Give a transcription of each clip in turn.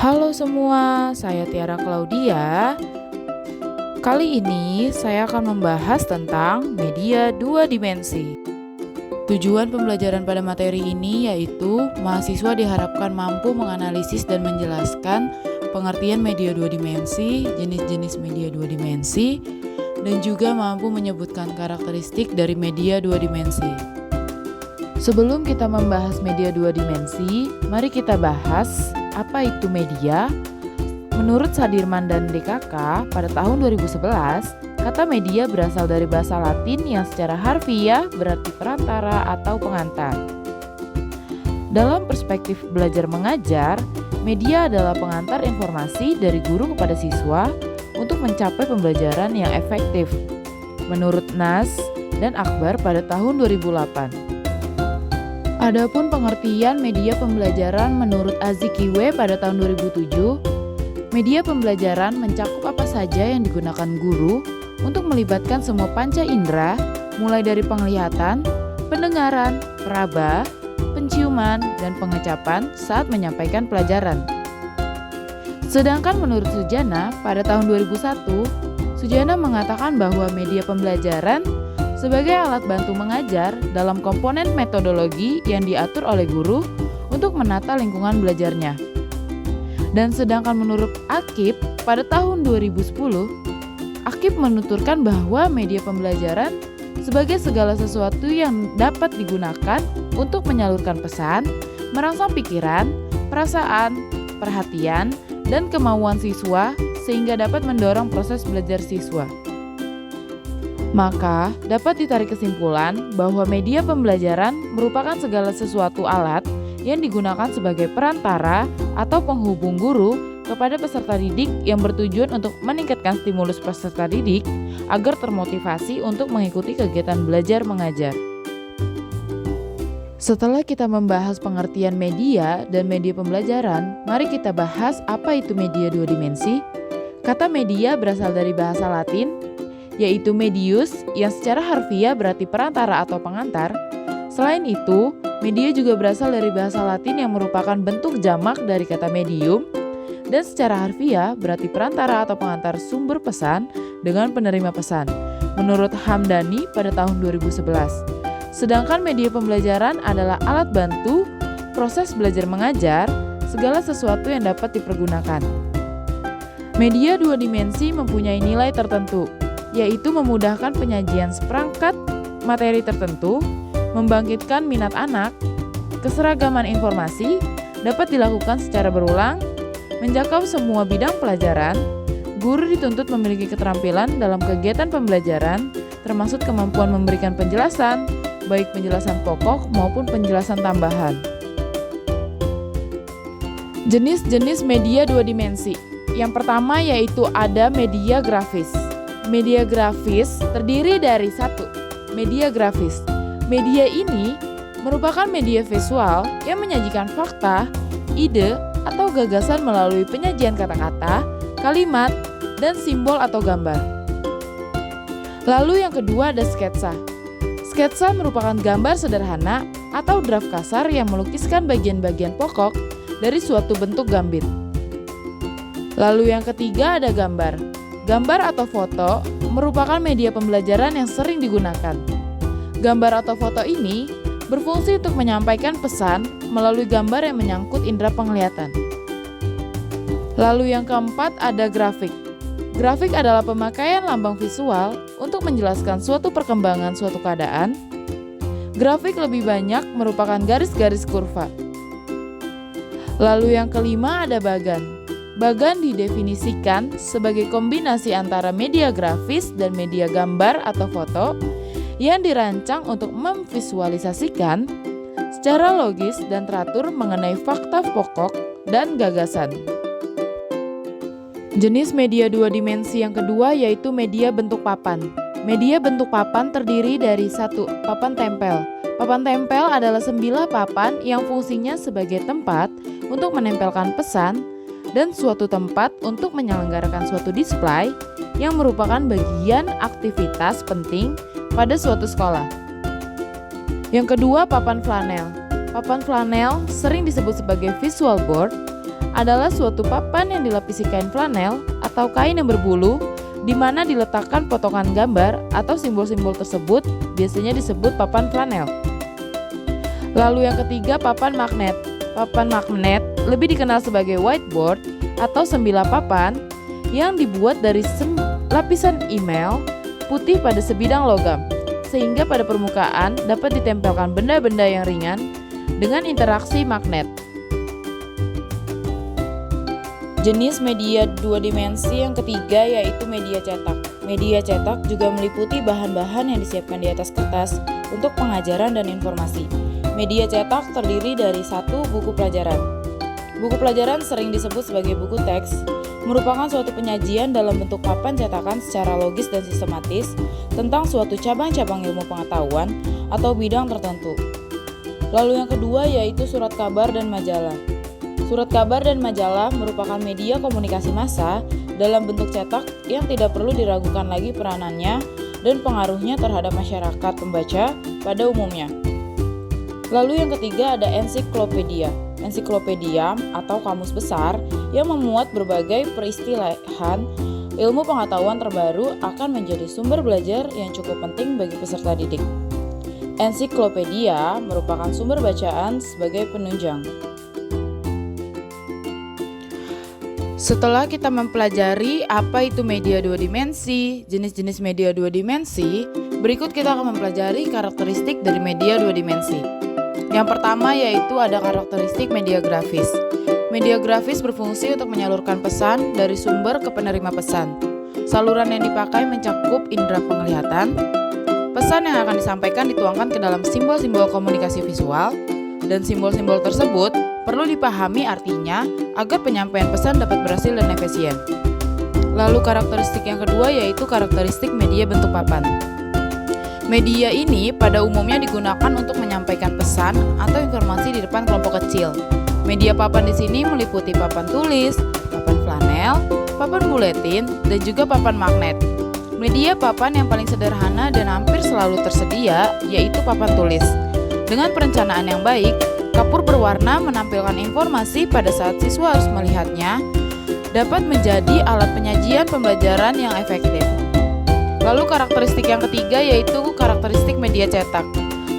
Halo semua, saya Tiara Claudia. Kali ini saya akan membahas tentang media dua dimensi. Tujuan pembelajaran pada materi ini yaitu mahasiswa diharapkan mampu menganalisis dan menjelaskan pengertian media dua dimensi, jenis-jenis media dua dimensi, dan juga mampu menyebutkan karakteristik dari media dua dimensi. Sebelum kita membahas media dua dimensi, mari kita bahas apa itu media. Menurut Sadirman dan DKK, pada tahun 2011, kata media berasal dari bahasa Latin yang secara harfiah berarti perantara atau pengantar. Dalam perspektif belajar mengajar, media adalah pengantar informasi dari guru kepada siswa untuk mencapai pembelajaran yang efektif. Menurut Nas dan Akbar pada tahun 2008. Adapun pengertian media pembelajaran menurut Azikiwe pada tahun 2007, media pembelajaran mencakup apa saja yang digunakan guru untuk melibatkan semua panca indera, mulai dari penglihatan, pendengaran, peraba, penciuman, dan pengecapan saat menyampaikan pelajaran. Sedangkan menurut Sujana pada tahun 2001, Sujana mengatakan bahwa media pembelajaran sebagai alat bantu mengajar dalam komponen metodologi yang diatur oleh guru untuk menata lingkungan belajarnya. Dan sedangkan menurut Akib pada tahun 2010, Akib menuturkan bahwa media pembelajaran sebagai segala sesuatu yang dapat digunakan untuk menyalurkan pesan, merangsang pikiran, perasaan, perhatian, dan kemauan siswa sehingga dapat mendorong proses belajar siswa. Maka, dapat ditarik kesimpulan bahwa media pembelajaran merupakan segala sesuatu alat yang digunakan sebagai perantara atau penghubung guru kepada peserta didik yang bertujuan untuk meningkatkan stimulus peserta didik agar termotivasi untuk mengikuti kegiatan belajar mengajar. Setelah kita membahas pengertian media dan media pembelajaran, mari kita bahas apa itu media dua dimensi. Kata media berasal dari bahasa Latin, yaitu medius yang secara harfiah berarti perantara atau pengantar. Selain itu, media juga berasal dari bahasa Latin yang merupakan bentuk jamak dari kata medium dan secara harfiah berarti perantara atau pengantar sumber pesan dengan penerima pesan, menurut Hamdani pada tahun 2011. Sedangkan media pembelajaran adalah alat bantu proses belajar mengajar, segala sesuatu yang dapat dipergunakan. Media dua dimensi mempunyai nilai tertentu, yaitu memudahkan penyajian seperangkat materi tertentu, membangkitkan minat anak, keseragaman informasi, dapat dilakukan secara berulang, menjangkau semua bidang pelajaran, guru dituntut memiliki keterampilan dalam kegiatan pembelajaran, termasuk kemampuan memberikan penjelasan, baik penjelasan pokok maupun penjelasan tambahan. Jenis-jenis media dua dimensi. Yang pertama yaitu ada media grafis. Media grafis terdiri dari satu, media grafis. Media ini merupakan media visual yang menyajikan fakta, ide, atau gagasan melalui penyajian kata-kata, kalimat, dan simbol atau gambar. Lalu yang kedua ada sketsa. Sketsa merupakan gambar sederhana atau draft kasar yang melukiskan bagian-bagian pokok dari suatu bentuk gambit. Lalu yang ketiga ada gambar. Gambar atau foto merupakan media pembelajaran yang sering digunakan. Gambar atau foto ini berfungsi untuk menyampaikan pesan melalui gambar yang menyangkut indera penglihatan. Lalu yang keempat ada grafik. Grafik adalah pemakaian lambang visual untuk menjelaskan suatu perkembangan suatu keadaan. Grafik lebih banyak merupakan garis-garis kurva. Lalu yang kelima ada bagan. Bagan didefinisikan sebagai kombinasi antara media grafis dan media gambar atau foto yang dirancang untuk memvisualisasikan secara logis dan teratur mengenai fakta pokok dan gagasan. Jenis media dua dimensi yang kedua yaitu media bentuk papan. Media bentuk papan terdiri dari satu, papan tempel. Papan tempel adalah sebilah papan yang fungsinya sebagai tempat untuk menempelkan pesan dan suatu tempat untuk menyelenggarakan suatu display yang merupakan bagian aktivitas penting pada suatu sekolah. Yang kedua, papan flanel. Papan flanel sering disebut sebagai visual board adalah suatu papan yang dilapisi kain flanel atau kain yang berbulu, di mana diletakkan potongan gambar atau simbol-simbol tersebut biasanya disebut papan flanel. Lalu yang ketiga, papan magnet. Papan magnet lebih dikenal sebagai whiteboard atau sembilah papan yang dibuat dari lapisan email putih pada sebidang logam, sehingga pada permukaan dapat ditempelkan benda-benda yang ringan dengan interaksi magnet. Jenis media dua dimensi yang ketiga yaitu media cetak. Media cetak juga meliputi bahan-bahan yang disiapkan di atas kertas untuk pengajaran dan informasi. Media cetak terdiri dari 1. Buku pelajaran. Buku pelajaran sering disebut sebagai buku teks, merupakan suatu penyajian dalam bentuk papan cetakan secara logis dan sistematis tentang suatu cabang-cabang ilmu pengetahuan atau bidang tertentu. Lalu yang kedua yaitu surat kabar dan majalah. Surat kabar dan majalah merupakan media komunikasi massa dalam bentuk cetak yang tidak perlu diragukan lagi peranannya dan pengaruhnya terhadap masyarakat pembaca pada umumnya. Lalu yang ketiga ada ensiklopedia. Ensiklopedia atau kamus besar yang memuat berbagai peristilahan ilmu pengetahuan terbaru akan menjadi sumber belajar yang cukup penting bagi peserta didik. Ensiklopedia merupakan sumber bacaan sebagai penunjang. Setelah kita mempelajari apa itu media dua dimensi, jenis-jenis media dua dimensi, berikut kita akan mempelajari karakteristik dari media dua dimensi. Yang pertama yaitu ada karakteristik media grafis. Media grafis berfungsi untuk menyalurkan pesan dari sumber ke penerima pesan. Saluran yang dipakai mencakup indera penglihatan. Pesan yang akan disampaikan dituangkan ke dalam simbol-simbol komunikasi visual, dan simbol-simbol tersebut perlu dipahami artinya agar penyampaian pesan dapat berhasil dan efisien. Lalu karakteristik yang kedua yaitu karakteristik media bentuk papan. Media ini pada umumnya digunakan untuk menyampaikan pesan atau informasi di depan kelompok kecil. Media papan di sini meliputi papan tulis, papan flanel, papan buletin, dan juga papan magnet. Media papan yang paling sederhana dan hampir selalu tersedia yaitu papan tulis. Dengan perencanaan yang baik, kapur berwarna menampilkan informasi pada saat siswa harus melihatnya, dapat menjadi alat penyajian pembelajaran yang efektif. Lalu karakteristik yang ketiga yaitu karakteristik media cetak.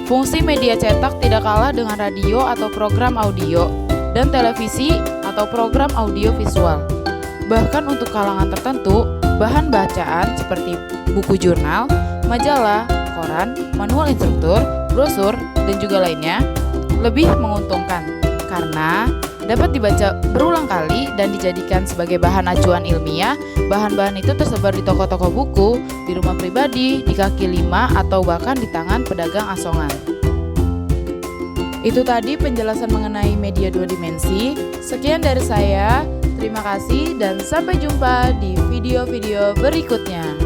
Fungsi media cetak tidak kalah dengan radio atau program audio dan televisi atau program audio visual. Bahkan untuk kalangan tertentu, bahan bacaan seperti buku jurnal, majalah, koran, manual instruktur, brosur, dan juga lainnya lebih menguntungkan karena dapat dibaca berulang kali dan dijadikan sebagai bahan acuan ilmiah. Bahan-bahan itu tersebar di toko-toko buku, di rumah pribadi, di kaki lima, atau bahkan di tangan pedagang asongan. Itu tadi penjelasan mengenai media dua dimensi. Sekian dari saya, terima kasih dan sampai jumpa di video-video berikutnya.